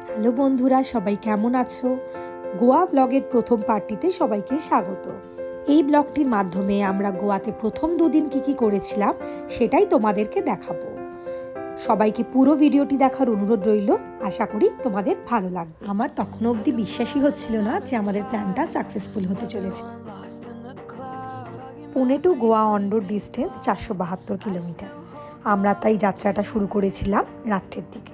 Hello বন্ধুরা, সবাই কেমন আছো? গোয়া ব্লগের প্রথম পার্টিতে সবাইকে স্বাগত। এই ব্লগটির মাধ্যমে আমরা গোয়াতে প্রথম দুদিন কি করেছিলাম সেটাই তোমাদেরকে দেখাবো। সবাইকে পুরো ভিডিওটি দেখার অনুরোধ রইল। আশা করি তোমাদের ভালো লাগবে। আমার তখনও অবধি বিশ্বাসই হচ্ছিল না যে আমাদের প্ল্যানটা সাকসেসফুল হতে চলেছে। Pune to Goa on road distance 472 kilometre. আমরা তাই যাত্রাটা শুরু করেছিলাম রাত্রের দিকে।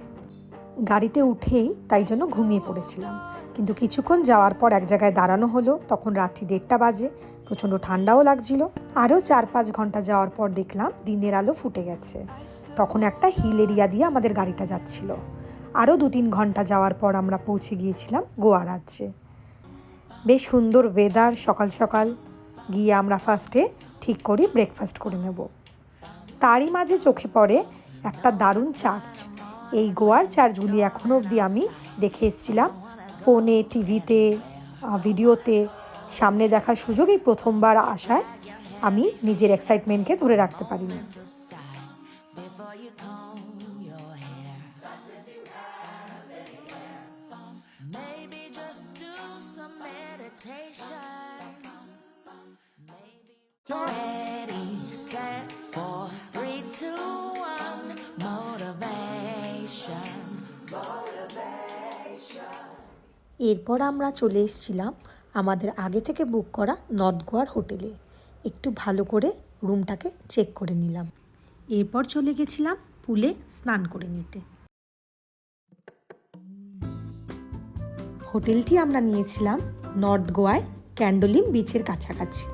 গাড়িতে উঠেই তাই জন্য ঘুমিয়ে পড়েছিলাম, কিন্তু কিছুক্ষণ যাওয়ার পর এক জায়গায় দাঁড়ানো হলো। তখন রাত্রি 1:30 বাজে, প্রচণ্ড ঠান্ডাও লাগছিল। আরও 4-5 ঘন্টা যাওয়ার পর দেখলাম দিনের আলো ফুটে গেছে। তখন একটা হিল এরিয়া দিয়ে আমাদের গাড়িটা যাচ্ছিল। আরও 2-3 ঘন্টা যাওয়ার পর আমরা পৌঁছে গিয়েছিলাম গোয়া রাজ্যে। বেশ সুন্দর ওয়েদার। সকাল সকাল গিয়ে আমরা ফার্স্টে ঠিক করি ব্রেকফাস্ট করে নেব। তারই মাঝে চোখে পড়ে একটা দারুণ চার্চ। এই গোয়ার চার্চগুলি এখনও অবধি আমি দেখে এসেছিলাম ফোনে, টিভিতে, ভিডিওতে। সামনে দেখার সুযোগ এই প্রথমবার আসায় আমি নিজের এক্সাইটমেন্টকে ধরে রাখতে পারিনি। Ready, set, 4, 3, 2, 1, motivation. এরপর আমরা চলে এসেছিলাম আমাদের আগে থেকে বুক করা নর্থ গোয়ার হোটেলে। একটু ভালো করে রুমটাকে চেক করে নিলাম। এরপর চলে গেছিলাম পুলে স্নান করে নিতে। হোটেলটি আমরা নিয়েছিলাম নর্থ গোয়ায় ক্যান্ডোলিম বিচের কাছাকাছি।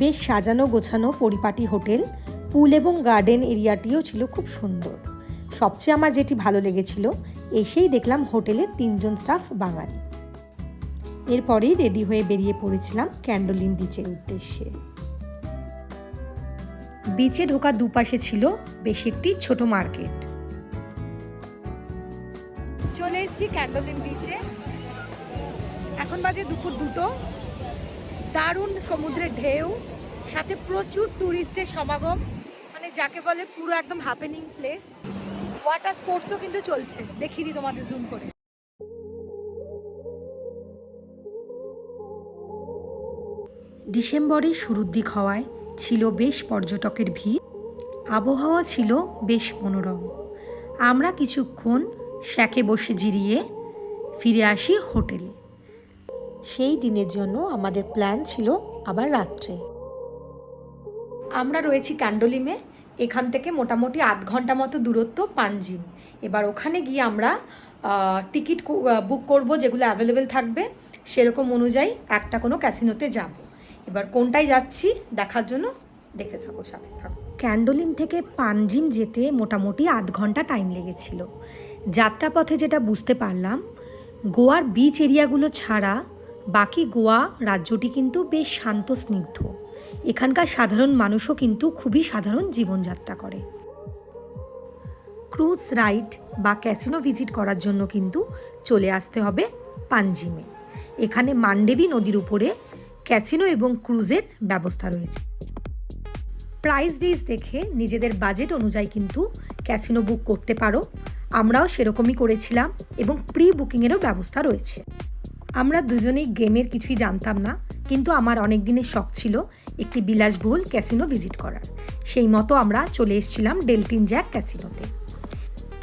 বেশ সাজানো গোছানো পরিপাটি হোটেল। পুল এবং গার্ডেন এরিয়াটিও ছিল খুব সুন্দর। সবচেয়ে আমার যেটি ভালো লেগেছিল, এসেই দেখলাম হোটেলে 3 জন স্টাফ বাঙালি। এরপরেই রেডি হয়ে বেরিয়ে পড়েছিলাম ক্যান্ডোলিম বিচের উদ্দেশ্যে। বিচে ঢোকার দুপাশে ছিল বেশ একটি ছোট মার্কেট। চলে এসেছি ক্যান্ডোলিম বিচে। এখন বাজে দুপুর 2টো। দারুণ সমুদ্রের ঢেউ, সাথে প্রচুর ট্যুরিস্টের সমাগম, মানে যাকে বলে পুরো একদম হ্যাপেনিং প্লেস। ওয়াটার স্পোর্টসও কিন্তু চলছে, দেখিয়ে দিই তোমাদের জুম করে। ডিসেম্বরের শুরুর দিক হওয়ায় ছিল বেশ পর্যটকের ভিড়। আবহাওয়া ছিল বেশ মনোরম। আমরা কিছুক্ষণ শ্যাকে বসে জিরিয়ে ফিরে আসি হোটেলে। সেই দিনের জন্য আমাদের প্ল্যান ছিল আবার রাত্রে। আমরা রয়েছি ক্যান্ডোলিমে। এখান থেকে মোটামুটি 8 ঘন্টা মতো দূরত্ব পানজিম। এবার ওখানে গিয়ে আমরা টিকিট বুক করব, যেগুলো অ্যাভেলেবেল থাকবে সেরকম অনুযায়ী একটা কোনো ক্যাসিনোতে যাব। এবার কোনটায় যাচ্ছি দেখার জন্য দেখতে থাকো, সাথে থাকো। ক্যান্ডোলিম থেকে পানজিম যেতে মোটামুটি 8 ঘন্টা টাইম লেগেছিল। যাত্রাপথে যেটা বুঝতে পারলাম, গোয়ার বিচ এরিয়াগুলো ছাড়া বাকি গোয়া রাজ্যটি কিন্তু বেশ শান্ত স্নিগ্ধ। এখানকার সাধারণ মানুষও কিন্তু খুবই সাধারণ জীবনযাত্রা করে। ক্রুজ রাইড বা ক্যাসিনো ভিজিট করার জন্য কিন্তু চলে আসতে হবে পানজিমে। এখানে মান্ডেবি নদীর উপরে ক্যাসিনো এবং ক্রুজের ব্যবস্থা রয়েছে। প্রাইস লিস্ট দেখে নিজেদের বাজেট অনুযায়ী কিন্তু ক্যাসিনো বুক করতে পারো। আমরাও সেরকমই করেছিলাম এবং প্রি বুকিংয়েরও ব্যবস্থা রয়েছে। আমরা দুজনেই গেমের কিছুই জানতাম না, কিন্তু আমার অনেক দিনের শখ ছিল একটি বিলাসবহুল ক্যাসিনো ভিজিট করার। সেই মতো আমরা চলে এসেছিলাম ডেলটিন জ্যাক ক্যাসিনোতে।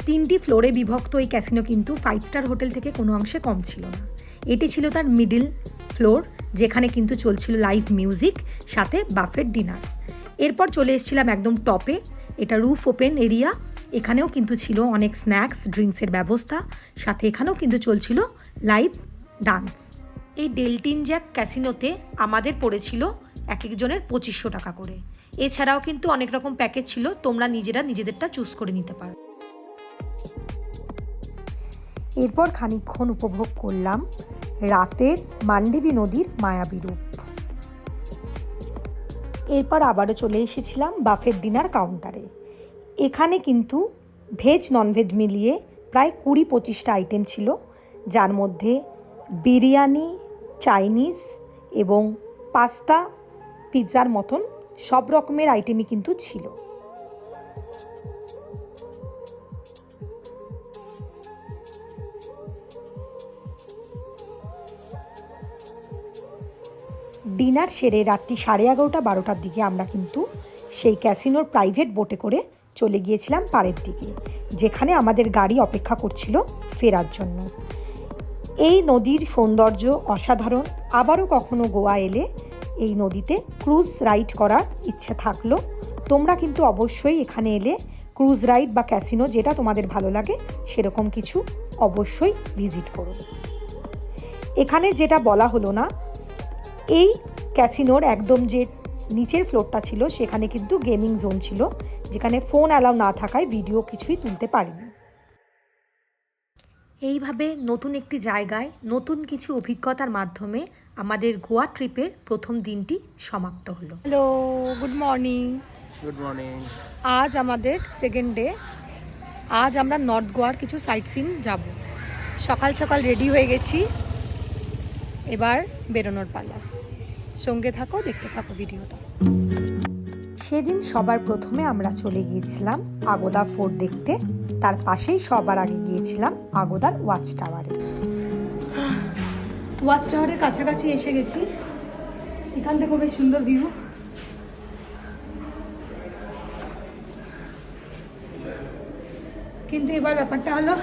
3টি ফ্লোরে বিভক্ত এই ক্যাসিনো কিন্তু 5 স্টার হোটেল থেকে কোনো অংশে কম ছিল না। এটি ছিল তার মিডল ফ্লোর, যেখানে কিন্তু চলছিল লাইভ মিউজিক, সাথে বাফেট ডিনার। এরপর চলে এসেছিলাম একদম টপে। এটা রুফ ওপেন এরিয়া। এখানেও কিন্তু ছিল অনেক স্ন্যাক্স, ড্রিঙ্কসের ব্যবস্থা, সাথে এখানেও কিন্তু চলছিল লাইভ ডান্স। এই ডেলটিন জ্যাক ক্যাসিনোতে আমাদের পড়েছিল এক একজনের 2500 টাকা করে। এছাড়াও কিন্তু অনেক রকম প্যাকেজ ছিল, তোমরা নিজেদেরটা চুজ করে নিতে পারো। এরপর খানিকক্ষণ উপভোগ করলাম রাতের মান্ডেবি নদীর মায়াবী রূপ। এরপর আবারও চলে এসেছিলাম বাফেট ডিনার কাউন্টারে। এখানে কিন্তু ভেজ ননভেজ মিলিয়ে প্রায় 20-25টা আইটেম ছিল, যার মধ্যে বিরিয়ানি, চাইনিজ এবং পাস্তা, পিৎজার মতন সব রকমের আইটেমই কিন্তু ছিল। ডিনার সেরে রাত্রি 11:30-12টার দিকে আমরা কিন্তু সেই ক্যাসিনোর প্রাইভেট বোটে করে চলে গিয়েছিলাম পাড়ের দিকে, যেখানে আমাদের গাড়ি অপেক্ষা করছিল ফেরার জন্য। এই নদীর সৌন্দর্য অসাধারণ। আবারও কখনো গোয়া এলে এই নদীতে ক্রুজ রাইড করার ইচ্ছে থাকলো তোমরা কিন্তু অবশ্যই এখানে এলে ক্রুজ রাইড বা ক্যাসিনো, যেটা তোমাদের ভালো লাগে সেরকম কিছু অবশ্যই ভিজিট করো। এখানে যেটা বলা হলো না, এই ক্যাসিনোর একদম যে নিচের ফ্লোরটা ছিল সেখানে কিন্তু গেমিং জোন ছিল, যেখানে ফোন অ্যালাউ না থাকায় ভিডিও কিছুই তুলতে পারিনি। এইভাবে নতুন একটি জায়গায় নতুন কিছু অভিজ্ঞতার মাধ্যমে আমাদের গোয়া ট্রিপের প্রথম দিনটি সমাপ্ত হলো। Hello, good morning. Good morning. আজ আমাদের সেকেন্ড ডে। আজ আমরা নর্থ গোয়ার কিছু সাইট সিন যাব। সকাল সকাল রেডি হয়ে গেছি, এবার বেরোনোর পালা। সঙ্গে থাকো, দেখতে থাকো ভিডিওটা। সেদিন সবার প্রথমে আমরা চলে গিয়েছিলাম আগোদা ফোর্ট দেখতে। তার পাশেই সবার আগে গিয়েছিলাম আগোদার ওয়াচ টাওয়ারে। ওয়াচ টাওয়ারের কাছাকাছি এসে গেছি। এখান থেকে বেশ সুন্দর ভিউ। কিন্তু এবার ব্যাপারটা হলো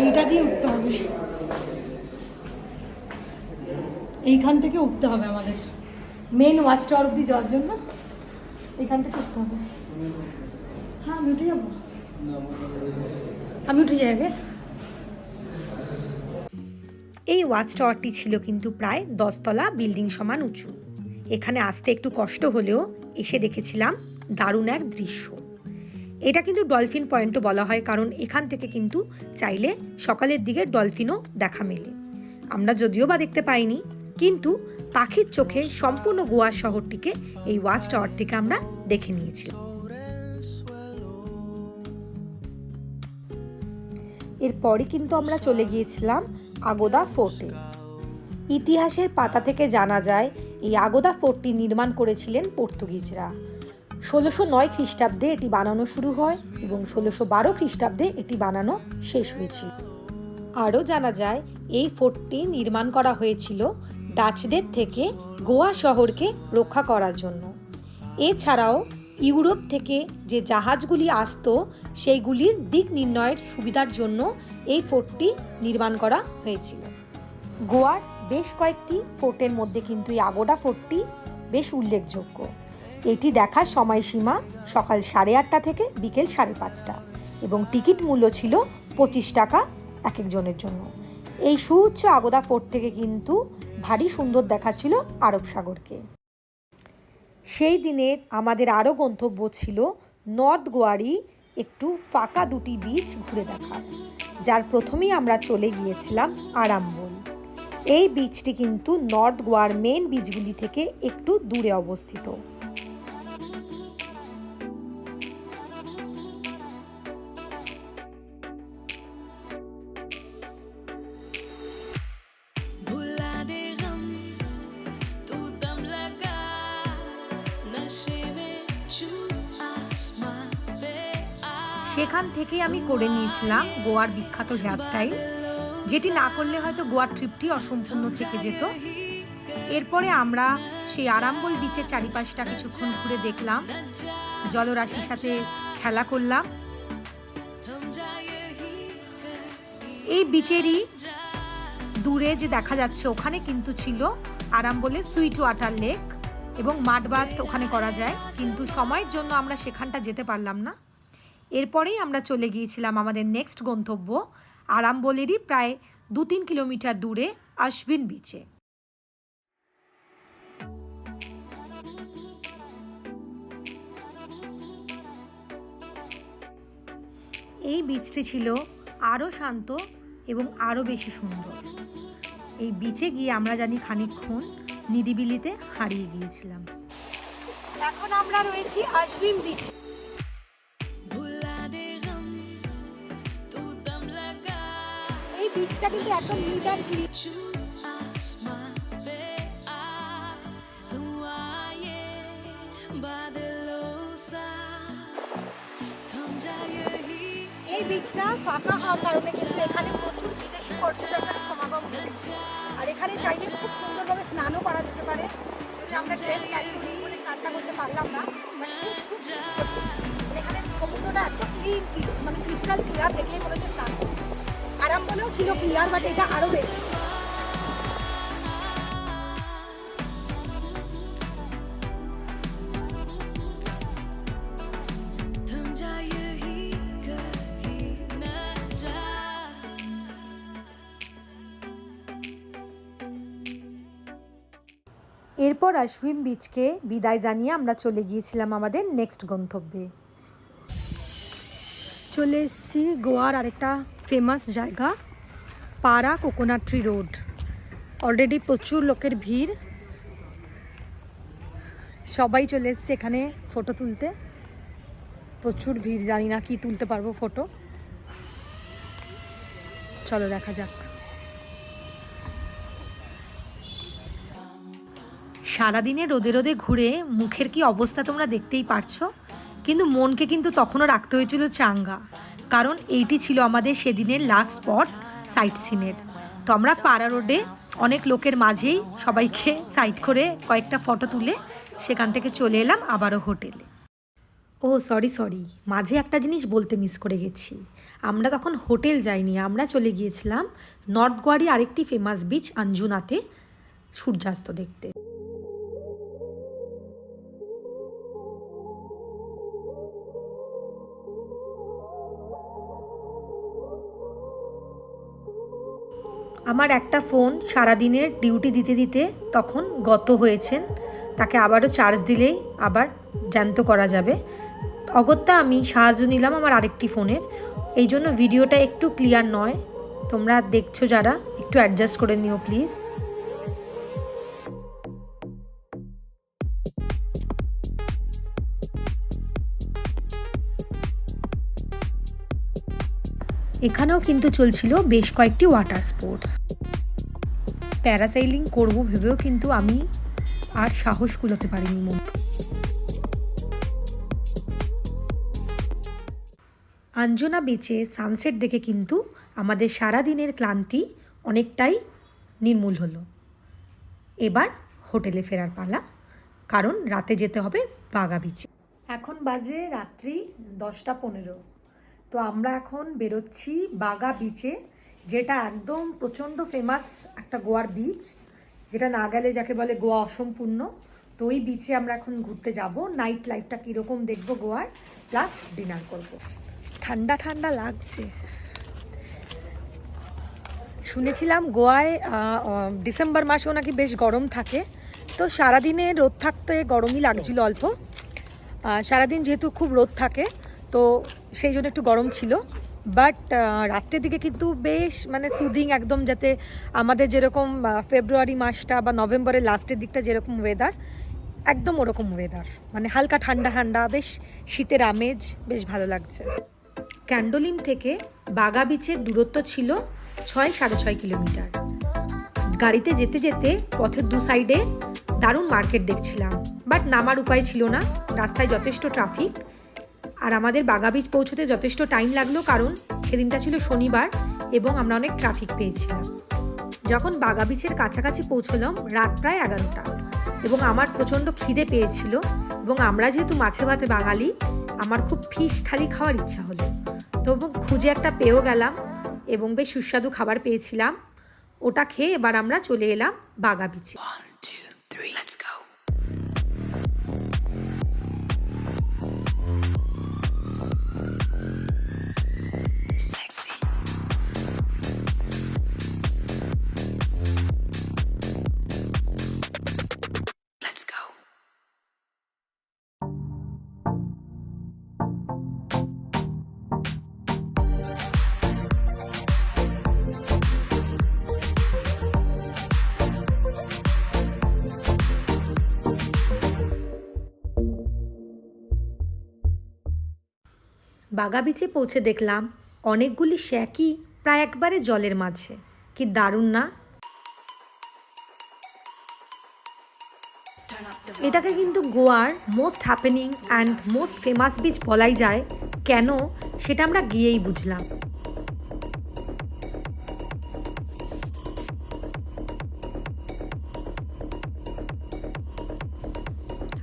এইটা দিয়ে উঠতে হবে, এইখান থেকে উঠতে হবে আমাদের মেন ওয়াচ টাওয়ার অব্দি যাওয়ার জন্য। এখান থেকে উঠতে হবে। হ্যাঁ, আমি উঠে যাবো। আমি উঠে যাই আগে। এই ওয়াচ টাওয়ারটি ছিল কিন্তু প্রায় 10 তলা বিল্ডিং সমান উঁচু। এখানে আসতে একটু কষ্ট হলেও এসে দেখেছিলাম দারুণ এক দৃশ্য। এটা কিন্তু ডলফিন পয়েন্টও বলা হয়, কারণ এখান থেকে কিন্তু চাইলে সকালের দিকে ডলফিনও দেখা মেলে। আমরা যদিও বা দেখতে পাইনি, কিন্তু পাখির চোখে সম্পূর্ণ গোয়া শহরটিকে এই ওয়াচ টাওয়ার থেকে আমরা দেখে নিয়েছিলাম। এরপরই কিন্তু আমরা চলে গিয়েছিলাম আগোদা ফোর্টে। ইতিহাসের পাতা থেকে জানা যায় এই আগোদা ফোর্টটি নির্মাণ করেছিলেন পর্তুগিজরা। 1609 খ্রিস্টাব্দে এটি বানানো শুরু হয় এবং 1612 খ্রিস্টাব্দে এটি বানানো শেষ হয়েছিল। আরও জানা যায় এই ফোর্টটি নির্মাণ করা হয়েছিল ডাচদের থেকে গোয়া শহরকে রক্ষা করার জন্য। এছাড়াও ইউরোপ থেকে যে জাহাজগুলি আসতো সেইগুলির দিক নির্ণয়ের সুবিধার জন্য এই ফোর্টটি নির্মাণ করা হয়েছিল। গোয়ার বেশ কয়েকটি ফোর্টের মধ্যে কিন্তু এই আগোদা ফোর্টটি বেশ উল্লেখযোগ্য। এটি দেখার সময়সীমা সকাল 8:30 থেকে বিকেল 5:30 এবং টিকিট মূল্য ছিল 25 টাকা এক একজনের জন্য। এই সুউচ্চ আগোদা ফোর্ট থেকে কিন্তু ভারী সুন্দর দেখাচ্ছিল আরব সাগরকে। সেই দিনের আমাদের আরও গন্তব্য ছিল নর্থ গোয়ারই একটু ফাঁকা দুটি বিচ ঘুরে দেখার, যার প্রথমেই আমরা চলে গিয়েছিলাম আরাম্বল। এই বিচটি কিন্তু নর্থ গোয়ার মেন বিচগুলি থেকে একটু দূরে অবস্থিত। সেখান থেকে আমি করে নিয়েছিলাম গোয়ার বিখ্যাত হেয়ারস্টাইল, যেটি না করলে হয়তো গোয়ার ট্রিপটি অসম্পূর্ণ থেকে যেত। এরপরে আমরা সেই আরাম্বল বিচের চারিপাশটা কিছুক্ষণ ঘুরে দেখলাম, জলরাশির সাথে খেলা করলাম। এই বিচেরই দূরে যে দেখা যাচ্ছে ওখানে কিন্তু ছিল আরাম্বলের সুইট ওয়াটার লেক এবং মাডবাথ ওখানে করা যায়, কিন্তু সময়ের জন্য আমরা সেখানটা যেতে পারলাম না। এরপরেই আমরা চলে গিয়েছিলাম আমাদের নেক্সট গন্তব্য আরাম্বলেরই প্রায় 2-3 কিলোমিটার দূরে আশবিন বিচে। এই বিচটি ছিল আরও শান্ত এবং আরও বেশি সুন্দর। এই বিচে গিয়ে আমরা জানি খানিকক্ষণ নিরিবিলিতে হারিয়ে গিয়েছিলাম। এখন আমরা রয়েছি আশবিন বিচে। এই বিচটা কিন্তু একদম নিট অ্যান্ড ক্লিন। এই বিচটা ফাঁকা হওয়ার কারণে কিন্তু এখানে প্রচুর বিদেশি পর্যটকের সমাগম ঘটেছে, আর এখানে চাইলে খুব সুন্দরভাবে পারলাম না, মানে খুব miss করছি। মানে এখানে সমুদ্রটা এত ক্লিন, মানে ক্রিস্টাল ক্লিয়ার, দেখলে মনে হচ্ছে স্নান করছি। আরাম বলেও ছিল ক্লিয়ার, বাট এটা আরো বেশি। এরপর আশ্বিন বিচকে বিদায় জানিয়ে আমরা চলে গিয়েছিলাম আমাদের নেক্সট গন্তব্যে। চলে এসেছি গোয়ার আরেকটা ফেমাস জায়গা, পারা কোকোনাট ট্রি রোড। অলরেডি প্রচুর লোকের ভিড়, সবাই চলে এসছে এখানে ফটো তুলতে। প্রচুর ভিড়, জানি না কি তুলতে পারবো ফটো, চলো দেখা যাক। সারাদিনে রোদে রোদে ঘুরে মুখের কি অবস্থা তোমরা দেখতেই পারছো, কিন্তু মনকে কিন্তু তখনও রাখতে হয়েছিল চাঙ্গা, কারণ এইটি ছিল আমাদের সেদিনের লাস্ট স্পট সাইট সিনের। তো আমরা পাড়া রোডে অনেক লোকের মাঝেই সবাইকে সাইড করে কয়েকটা ফটো তুলে সেখান থেকে চলে এলাম আবারও হোটেলে। ও সরি, মাঝে একটা জিনিস বলতে মিস করে গেছি। আমরা তখন হোটেল যাইনি, আমরা চলে গিয়েছিলাম নর্থ গোয়ারই আরেকটি ফেমাস বিচ আঞ্জুনাতে সূর্যাস্ত দেখতে। আমার একটা ফোন সারাদিনের ডিউটি দিতে দিতে তখন গত হয়েছেন, তাকে আবারও চার্জ দিলেই আবার জ্যান্ত করা যাবে। অগত্যা আমি সাহায্য নিলাম আমার আরেকটি ফোনের, এই জন্য ভিডিওটা একটু ক্লিয়ার নয়। তোমরা দেখছো যারা, একটু অ্যাডজাস্ট করে নিও প্লিজ। এখানেও কিন্তু চলছিল বেশ কয়েকটি ওয়াটার স্পোর্টস। প্যারাসাইলিং করব ভেবেও কিন্তু আমি আর সাহস কুলোতে পারিনি মন। আঞ্জনা বিচে সানসেট দেখে কিন্তু আমাদের সারা দিনের ক্লান্তি অনেকটাই নির্মূল হলো। এবার হোটেলে ফেরার পালা, কারণ রাতে যেতে হবে বাগা বিচে। এখন বাজে রাত্রি 10:15। তো আমরা এখন বেরোচ্ছি বাগা বিচে, যেটা একদম প্রচণ্ড ফেমাস একটা গোয়ার বিচ, যেটা না গেলে যাকে বলে গোয়া অসম্পূর্ণ। তো ওই বিচে আমরা এখন ঘুরতে যাব, নাইট লাইফটা কীরকম দেখবো গোয়ার, প্লাস ডিনার করব। ঠান্ডা ঠান্ডা লাগছে। শুনেছিলাম গোয়ায় ডিসেম্বর মাসেও নাকি বেশ গরম থাকে, তো সারাদিনে রোদ থাকতে গরমই লাগছিল অল্প। সারাদিন যেহেতু খুব রোদ থাকে তো সেই জন্য একটু গরম ছিল, বাট রাত্রের দিকে কিন্তু বেশ মানে সুদিং একদম, যাতে আমাদের যেরকম ফেব্রুয়ারি মাসটা বা নভেম্বরের লাস্টের দিকটা যেরকম ওয়েদার, একদম ওরকম ওয়েদার, মানে হালকা ঠান্ডা ঠান্ডা, বেশ শীতের আমেজ, বেশ ভালো লাগছে। ক্যান্ডোলিম থেকে বাগা বিচের দূরত্ব ছিল 6-6.5 কিলোমিটার। গাড়িতে যেতে যেতে পথের দু সাইডে দারুণ মার্কেট দেখছিলাম, বাট নামার উপায় ছিল না, রাস্তায় যথেষ্ট ট্রাফিক। আর আমাদের বাগা বিচ পৌঁছতে যথেষ্ট টাইম লাগলো, কারণ সেদিনটা ছিল শনিবার এবং আমরা অনেক ট্রাফিক পেয়েছিলাম। যখন বাগা বিচের কাছাকাছি পৌঁছলাম রাত প্রায় 11টা, এবং আমার প্রচণ্ড খিদে পেয়েছিল, এবং আমরা যেহেতু মাছে ভাতে বাঙালি, আমার খুব ফিশ থালি খাওয়ার ইচ্ছা হলো। তো খুঁজে একটা পেয়েও গেলাম এবং বেশ সুস্বাদু খাবার পেয়েছিলাম। ওটা খেয়ে এবার আমরা চলে এলাম বাগা বিচে। 1, 2, 3, let's go. Sexy. Let's go. বাগা বিচে পৌঁছে দেখলাম অনেকগুলি শ্যাকি প্রায় একবারে জলের মাঝে। কি দারুণ না? এটাকে কিন্তু গোয়ার most happening and most famous beach বলাই যায়। কেন সেটা আমরা গিয়েই বুঝলাম।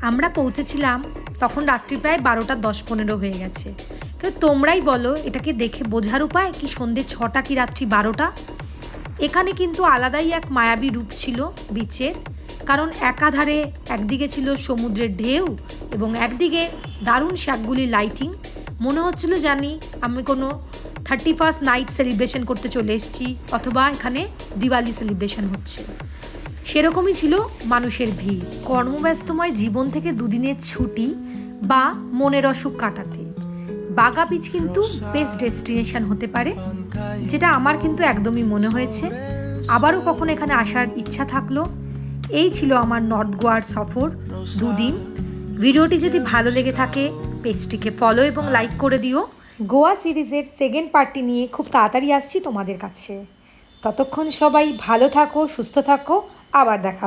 আমরা পৌঁছেছিলাম তখন রাত্রি প্রায় 12:10-15 হয়ে গেছে। তো তোমরাই বলো এটাকে দেখে বোঝার উপায় কি সন্ধ্যে 6টা কি রাত্রি 12টা? এখানে কিন্তু আলাদাই এক মায়াবী রূপ ছিল বিচের, কারণ একাধারে একদিকে ছিল সমুদ্রের ঢেউ এবং একদিকে দারুণ শাকগুলি লাইটিং। মনে হচ্ছিল জানি আমি কোনো 31st নাইট সেলিব্রেশন করতে চলে এসেছি, অথবা এখানে দিওয়ালি সেলিব্রেশন হচ্ছে। সেরকমই ছিল মানুষের ভিড়। কর্মব্যস্তময় জীবন থেকে দুদিনের ছুটি বা মনের অসুখ কাটাতে বাগা বিচ কিন্তু বেস্ট ডেস্টিনেশন হতে পারে, যেটা আমার কিন্তু একদমই মনে হয়েছে। আবারও কখন এখানে আসার ইচ্ছা থাকলো। এই ছিল আমার নর্থ গোয়ার সফর 2 দিন। ভিডিওটি যদি ভালো লেগে থাকে পেজটিকে ফলো এবং লাইক করে দিও। গোয়া সিরিজের সেকেন্ড পার্টটি নিয়ে খুব তাড়াতাড়ি আসছি তোমাদের কাছে। ততক্ষণ সবাই ভালো থাকো, সুস্থ থাকো, আবার দেখা হচ্ছে।